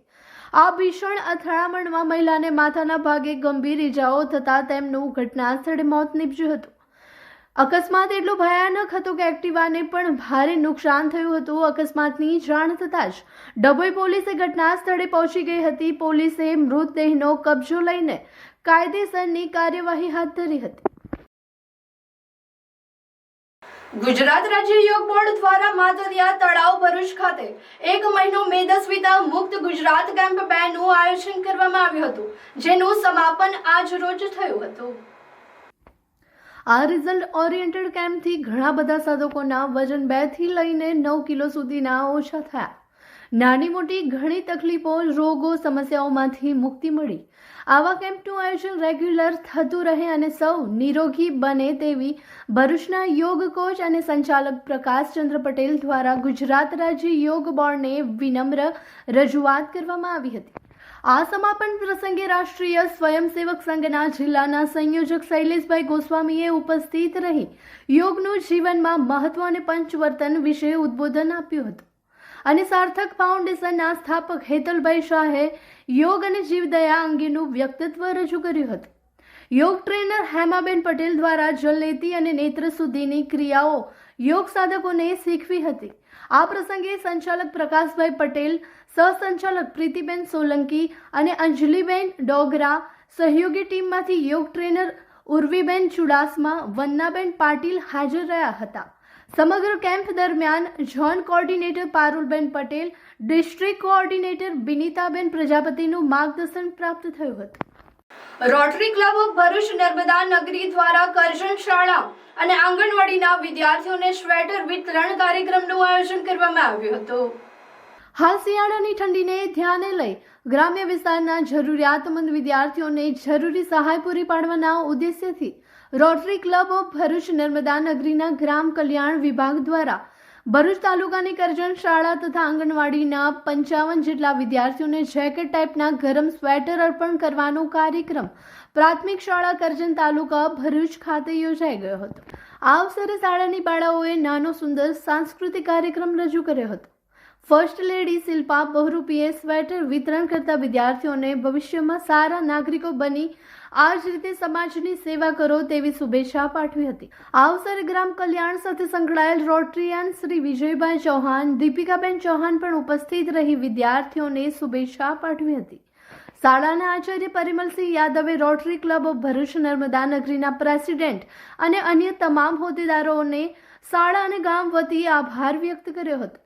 આ ભીષણ અથડામણમાં મહિલાને માથાના ભાગે ગંભીર ઈજાઓ થતા તેમનું ઘટના સ્થળે મોત નીપજ્યું હતું. અકસ્માત એટલો ભયાનક હતો કે એક્ટિવાને પણ ભારે નુકસાન થયું હતું. અકસ્માતની જાણ થતાં જ ડભોઈ પોલીસે ઘટના સ્થળે પહોંચી ગઈ હતી. પોલીસે મૃતદેહનો કબજો લઈને કાયદેસરની કાર્યવાહી હાથ ધરી હતી. ગુજરાત રાજ્ય યોગ બોર્ડ દ્વારા માતરિયા તળાવ ભરૂચ ખાતે 1 મહિનો મેદસ્વીતા મુક્ત ગુજરાત કેમ્પ 2 નું આયોજન કરવામાં આવ્યું હતું, જેનું સમાપન આજ રોજ થયું હતું. આ રિઝલ્ટ ઓરિએન્ટેડ કેમ્પથી ઘણા બધા સાધકોના વજન 2 થી લઈને 9 કિલો સુધીના ઓછા થયા. નાની મોટી ઘણી તકલીફો, રોગો, સમસ્યાઓમાંથી મુક્તિ મળી. આવા કેમ્પનું આયોજન રેગ્યુલર થતું રહે અને સૌ નિરોગી બને તેવી ભરૂચના યોગ કોચ અને સંચાલક પ્રકાશચંદ્ર પટેલ દ્વારા ગુજરાત રાજ્ય યોગ બોર્ડને વિનમ્ર રજૂઆત કરવામાં આવી હતી. આ સમાપન પ્રસંગે રાષ્ટ્રીય સ્વયંસેવક સંઘના જિલ્લાના સંયોજક શૈલેષભાઈ ગોસ્વામીએ ઉપસ્થિત રહી યોગનું જીવનમાં મહત્વ અને પંચવર્તન વિશે ઉદ્બોધન આપ્યું હતું અને સાર્થક ફાઉન્ડેશનના સ્થાપક હેતલભાઈ શાહે યોગ અને જીવદયા અંગેનું વ્યક્તિત્વ રજૂ કર્યું હતું. યોગ ટ્રેનર હેમાબેન પટેલ દ્વારા જલનેતી અને નેત્ર શુદ્ધિની ક્રિયાઓ યોગ સાધકોને શીખવી હતી. આ પ્રસંગે સંચાલક પ્રકાશભાઈ પટેલ, સહસંચાલક પ્રીતિબેન સોલંકી અને અંજલિબેન ડોગરા, સહયોગી ટીમમાંથી યોગ ટ્રેનર ઉર્વીબેન ચુડાસમા, વંદનાબેન પાટીલ હાજર રહ્યા હતા. સમગ્ર કેમ્પ દરમિયાન zone coordinator Parulben Patel, district coordinator Binitaben પ્રજાપતિનું માર્ગદર્શન પ્રાપ્ત થયું હતું. Rotary club of Bharuch Narmada Nagari દ્વારા કરજણ શાળા અને આંગણવાડીના વિદ્યાર્થીઓને સ્વેટર વિતરણ કાર્યક્રમનું આયોજન કરવામાં આવ્યું હતું. હાલ શિયાળાની ઠંડીને ધ્યાને લઈ ગ્રામ્ય વિસ્તારના જરૂરિયાતમંદ વિદ્યાર્થીઓને જરૂરી સહાય પૂરી પાડવાના ઉદ્દેશ્યથી rotary club of Bharuch Narmada નગરીના ગ્રામ કલ્યાણ વિભાગ દ્વારા ભરૂચ તાલુકાની કરજણ શાળા તથા આંગણવાડીના 55 જેટલા વિદ્યાર્થીઓને જેકેટ ટાઈપના ગરમ સ્વેટર અર્પણ કરવાનો કાર્યક્રમ પ્રાથમિક શાળા કરજણ તાલુકા ભરૂચ ખાતે યોજાઈ ગયો હતો. આ અવસરે શાળાની બાળાઓએ નાનો સુંદર સાંસ્કૃતિક કાર્યક્રમ રજૂ કર્યો હતો. ફર્સ્ટ લેડી શિલ્પા બહુરૂપીએ સ્વેટર વિતરણ કરતા વિદ્યાર્થીઓને ભવિષ્યમાં સારા નાગરિકો બની આ જ રીતે સમાજની સેવા કરો તેવી શુભેચ્છા પાઠવી હતી. આ અવસરે ગ્રામ કલ્યાણ સાથે સંકળાયેલ રોટરીયન શ્રી વિજયભાઈ ચૌહાણ, દીપિકાબેન ચૌહાણ પણ ઉપસ્થિત રહી વિદ્યાર્થીઓને શુભેચ્છા પાઠવી હતી. શાળાના આચાર્ય પરિમલસિંહ યાદવે rotary club of Bharuch Narmada નગરીના પ્રેસિડેન્ટ અને અન્ય તમામ હોદ્દેદારોને શાળા અને ગામ વતી આભાર વ્યક્ત કર્યો હતો.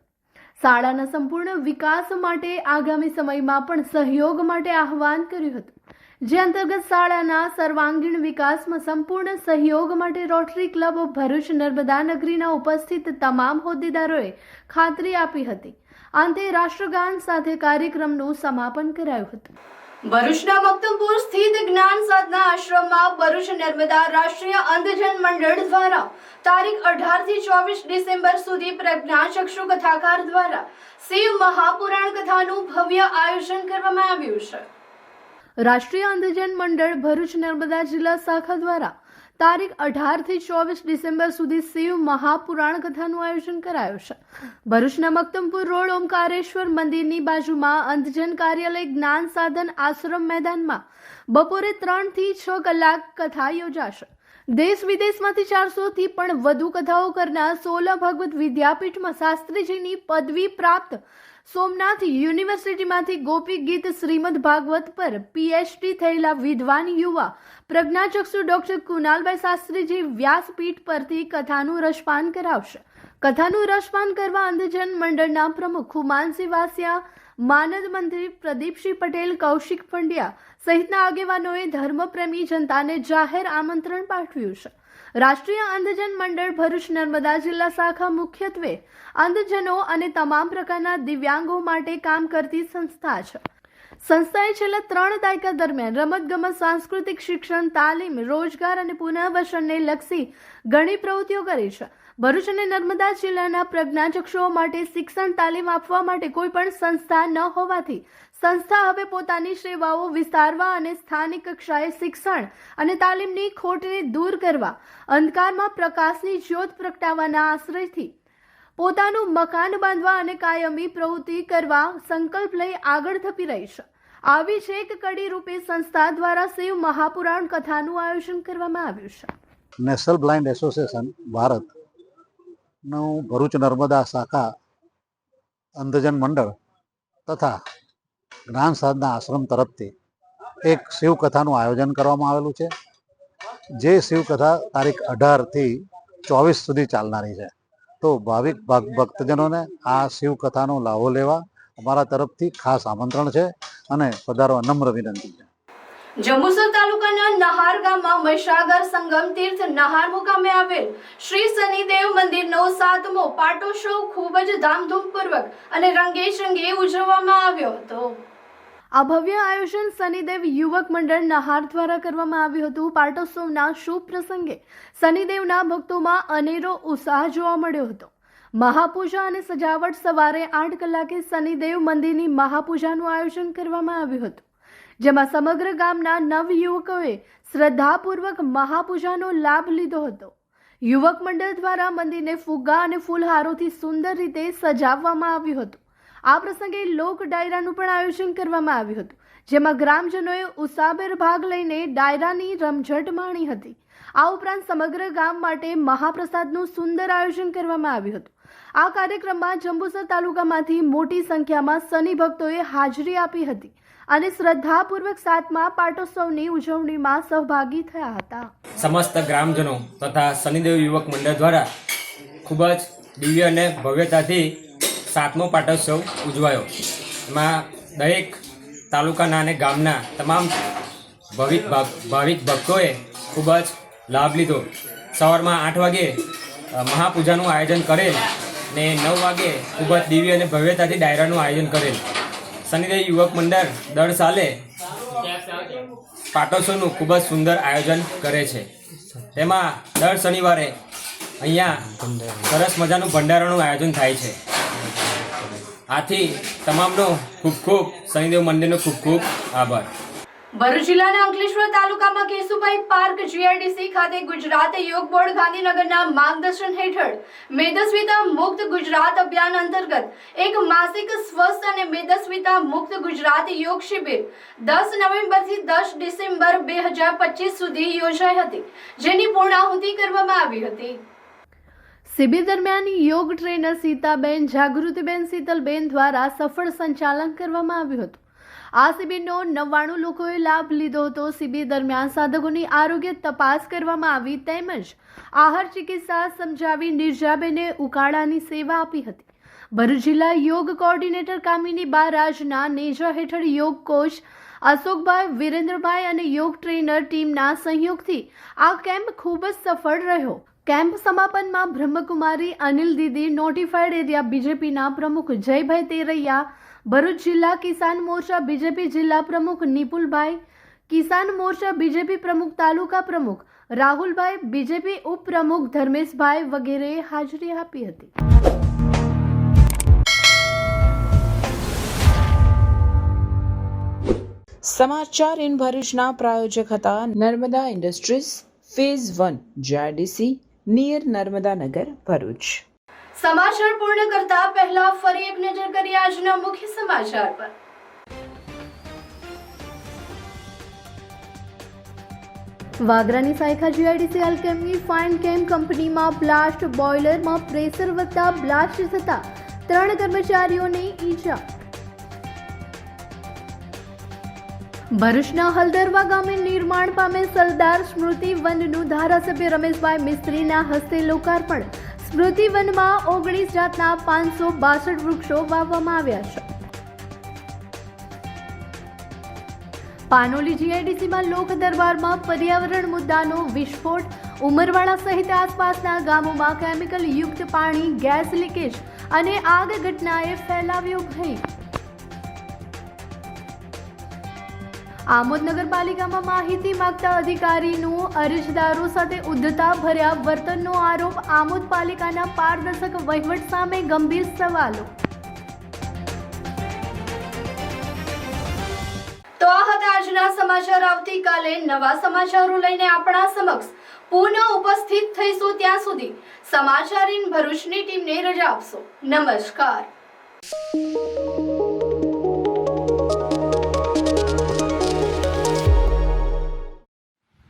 શાળાના સંપૂર્ણ વિકાસ માટે આગામી સમયમાં પણ સહયોગ માટે આહવાન કર્યું હતું, જે અંતર્ગત શાળાના સર્વાંગીણ વિકાસમાં સંપૂર્ણ સહયોગ માટે rotary club of Bharuch Narmada નગરીના ઉપસ્થિત તમામ હોદ્દેદારોએ ખાતરી આપી હતી. અંતે રાષ્ટ્રગાન સાથે કાર્યક્રમનું સમાપન કરાયું હતું. ભરૂચના મક્તમપુર સ્થિત જ્ઞાન સાધના આશ્રમમાં ભરૂચ નર્મદા રાષ્ટ્રીય અંધજન મંડળ દ્વારા તારીખ 18 થી 24 ડિસેમ્બર સુધી પ્રજ્ઞાચક્ષુ કથાકાર દ્વારા શિવ મહાપુરાણ કથાનું ભવ્ય આયોજન કરવામાં આવ્યું છે. રાષ્ટ્રીય અંધજન મંડળ ભરૂચ નર્મદા જિલ્લા શાખા દ્વારા તારીખ 18 થી 24 ડિસેમ્બર સુધી શિવ મહાપુરાણ કથાનું આયોજન કરાયું છે. ભરૂચના મક્તમપુર રોડ ઓમકારેશ્વર મંદિરની બાજુમાં અંધજન કાર્યાલય જ્ઞાન સાધન આશ્રમ મેદાનમાં બપોરે 3 થી 6 કલાક કથા યોજાશે. દેશ વિદેશમાંથી 400 થી પણ વધુ કથાઓ કરનાર 16 ભગવત વિદ્યાપીઠમાં શાસ્ત્રીજીની પદવી પ્રાપ્ત સોમનાથ યુનિવર્સિટીમાંથી ગોપી ગીત શ્રીમદ ભાગવત પર PhD થયેલા વિદ્વાન યુવા પ્રજ્ઞાચક્ષુ ડોક્ટર કુનાલભાઈ શાસ્ત્રીજી વ્યાસપીઠ પરથી કથાનું રસપાન કરાવશે. કથાનું રસપાન કરવા અંધજન મંડળના પ્રમુખ ખુમાનસિંહ વાસિયા, માનદ મંત્રી પ્રદીપસિંહ પટેલ, કૌશિક પંડ્યા સહિતના આગેવાનોએ ધર્મપ્રેમી જનતાને જાહેર આમંત્રણ પાઠવ્યું છે. રાષ્ટ્રીય અંધજન મંડળ ભરૂચ નર્મદા જિલ્લા શાખા મુખ્યત્વે અંધજનો અને તમામ પ્રકારના દિવ્યાંગો માટે કામ કરતી સંસ્થા છે. સંસ્થાએ છેલ્લા 3 દાયકા દરમિયાન રમતગમત, સાંસ્કૃતિક શિક્ષણ, તાલીમ, રોજગાર અને પુનઃવસનને લક્ષી ઘણી પ્રવૃત્તિઓ કરી છે. ભરૂચ અને નર્મદા જિલ્લાના પ્રજ્ઞાચક્ષુઓ માટે શિક્ષણ તાલીમ આપવા માટે કોઈ પણ સંસ્થા ન હોવાથી સંસ્થા હવે પોતાની સેવાઓ વિસ્તારવા અને સ્થાનિક કક્ષાએ શિક્ષણ અને તાલીમની ખોટને દૂર કરવા અંધકારમાં પ્રકાશની જ્યોત પ્રગટાવવાના આશ્રયથી પોતાનું મકાન બાંધવા અને કાયમી પ્રવૃત્તિ કરવા સંકલ્પ લઈ આગળ ધપી રહી છે. આવી જ એક કડી રૂપે સંસ્થા દ્વારા શિવ મહાપુરાણ કથાનું આયોજન કરવામાં આવ્યું છે. નેશનલ બ્લાઇન્ડ એસોસિએશન ભારતનું ભરૂચ નર્મદા શાખા અંધજન મંડળ તથા જ્ઞાન સાધના આશ્રમ તરફથી એક શિવકથાનું આયોજન કરવામાં આવેલું છે, જે શિવકથા તારીખ 18 થી 24 સુધી ચાલનારી છે. તો ભાવિક ભક્તજનોને આ શિવકથાનો લાભો લેવા અમારા તરફથી ખાસ આમંત્રણ છે અને પધારવા નમ્ર વિનંતી છે. જંબુસર તાલુકાના નહાર ગામમાં મહીસાગર સંગમ તીર્થ નહાર મુકામે આવેલ શ્રી શનિદેવ મંદિરનો 7મો પાટોત્સવ ખૂબ જ ધામધૂમપૂર્વક અને રંગેચંગે ઉજવવામાં આવ્યો હતો. આ ભવ્ય આયોજન શનિદેવ યુવક મંડળ નહાર દ્વારા કરવામાં આવ્યું હતું. પાટોત્સવના શુભ પ્રસંગે શનિદેવના ભક્તોમાં અનેરો ઉત્સાહ જોવા મળ્યો હતો. મહાપૂજા અને સજાવટ સવારે 8 કલાકે શનિદેવ મંદિરની મહાપૂજાનું આયોજન કરવામાં આવ્યું હતું, જેમાં સમગ્ર ગામના નવયુવકોએ શ્રદ્ધાપૂર્વક મહાપૂજાનો લાભ લીધો હતો. યુવક મંડળ દ્વારા મંદિરને ફુગ્ગા અને ફૂલહારોથી સુંદર રીતે સજાવવામાં આવ્યું હતું. આ પ્રસંગે લોક ડાયરાનું પણ આયોજન કરવામાં આવ્યું હતું, જેમાં ગ્રામજનોએ ઉત્સાહભેર ભાગ લઈને ડાયરાની રમઝટ માણી હતી. આ ઉપરાંત સમગ્ર ગામ માટે મહાપ્રસાદનું સુંદર આયોજન કરવામાં આવ્યું હતું. આ કાર્યક્રમમાં જંબુસર તાલુકામાંથી મોટી સંખ્યામાં શનિ ભક્તોએ હાજરી આપી હતી અને શ્રદ્ધાપૂર્વક 7મા પાટોત્સવની ઉજવણીમાં સહભાગી થયા હતા. સમસ્ત ગ્રામજનો તથા શનિદેવ યુવક મંડળ દ્વારા ખૂબ જ દિવ્ય અને ભવ્યતાથી 7મો પાટોત્સવ ઉજવાયો. એમાં દરેક તાલુકાના અને ગામના તમામ ભાવિક ભક્તોએ ખૂબ જ લાભ લીધો. સવારમાં 8 વાગે મહાપૂજાનું આયોજન કરેલ ને 9 વાગે ખૂબ જ દિવ્ય અને ભવ્યતાથી ડાયરાનું આયોજન કરેલ. શનિદેવ યુવક મંડળ દર સાલે પાટોત્સવનું ખૂબ જ સુંદર આયોજન કરે છે. તેમાં દર શનિવારે અહીંયા સરસ મજાનું ભંડારાનું આયોજન થાય છે. આથી તમામનો ખૂબ ખૂબ શનિદેવ મંદિરનો ખૂબ ખૂબ આભાર. ભરૂચ જિલ્લાના અંકલેશ્વર તાલુકામાં કેશુભાઈ પાર્ક જીઆઈડીસી ખાતે ગુજરાત યોગ બોર્ડ ગાંધીનગરના માર્ગદર્શન હેઠળ મેદસ્વીતા મુક્ત ગુજરાત અભિયાન અંતર્ગત એક માસિક સ્વસ્થ અને મેદસ્વીતા મુક્ત ગુજરાત યોગ શિબિર 10 નવેમ્બરથી 10 ડિસેમ્બર 2025 સુધી યોજાઈ હતી, જેની પૂર્ણાહુતિ કરવામાં આવી હતી. શિબિર દરમિયાન યોગ ટ્રેનર સીતાબેન જાગૃતિબેન શીતલબેન દ્વારા સફળ સંચાલન કરવામાં આવ્યું હતું. આ શિબિરનો 99 લોકોએ લાભ લીધો હતો. શિબિર દરમિયાન સાધકોની આરોગ્ય તપાસ કરવામાં આવી તેમજ આહાર ચિકિત્સા સમજાવી નિર્જાબેને ઉકાળાની સેવા આપી હતી. ભરૂચ જિલ્લા યોગ કોઓર્ડિનેટર કામિની બા રાજના નેજા હેઠળ યોગ કોચ અશોકભાઈ, વિરેન્દ્રભાઈ અને યોગ ટ્રેનર ટીમના સહયોગથી આ કેમ્પ ખૂબ જ સફળ રહ્યો. કેમ્પ સમાપનમાં બ્રહ્મકુમારી અનિલ દીદી, નોટિફાઈડ એરિયા બીજેપીના પ્રમુખ જયભાઈ તેરૈયા, ભરૂચ જિલ્લા કિસાન મોરચા બીજેપી જિલ્લા પ્રમુખ નિપુલભાઈ, કિસાન મોરચા બીજેપી પ્રમુખ તાલુકા પ્રમુખ રાહુલભાઈ, બીજેપી ઉપપ્રમુખ ધર્મેશભાઈ વગેરેએ હાજરી આપી હતી. સમાચાર ઇન ભરૂચના પ્રાયોજક હતા Narmada industries phase 1 GIDC near Narmadanagar Bharuch. સમાચાર પૂર્ણ કરતા પહેલા ફરી એક નજર કરીએ આજના મુખ્ય સમાચાર પર. વાગરાની સાયખા જીઆઈડીસી અલ્કેમી ફાઇન કેમ કંપનીમાં બ્લાસ્ટ બોઇલરમાં પ્રેશર વધતા બ્લાસ્ટ થતા 3 કર્મચારીઓને ઈજા. ભરૂચના હલદરવા ગામે નિર્માણ પામે સરદાર સ્મૃતિ વનનું ધારાસભ્ય રમેશભાઈ મિસ્ત્રીના હસ્તે લોકાર્પણ. સ્મૃતિ વનમાં 19 જાતના 562 વૃક્ષો વાવવામાં આવ્યા છે. પાનોલી જીઆઈડીસીમાં લોક દરબારમાં પર્યાવરણ મુદ્દાનો વિસ્ફોટ. ઉમરવાડા સહિત આસપાસના ગામોમાં કેમિકલ યુક્ત પાણી, ગેસ લીકેજ અને આગ ઘટનાએ ફેલાવ્યો ભય. આમોદ નગરપાલિકામાં માહિતી માંગતા અધિકારીનું અરજદારો સાથે ઉદ્ધતા ભર્યા વર્તનનો આરોપ. આમોદ પાલિકાના પારદર્શક વહીવટ સામે ગંભીર સવાલો. તો આ હતા આજના સમાચાર. આવતીકાલે નવા સમાચારો લઈને આપણા સમક્ષ પુનઃ ઉપસ્થિત થઈશું. ત્યાં સુધી સમાચાર ઇન ભરૂચની ટીમને રજા આપશો. નમસ્કાર.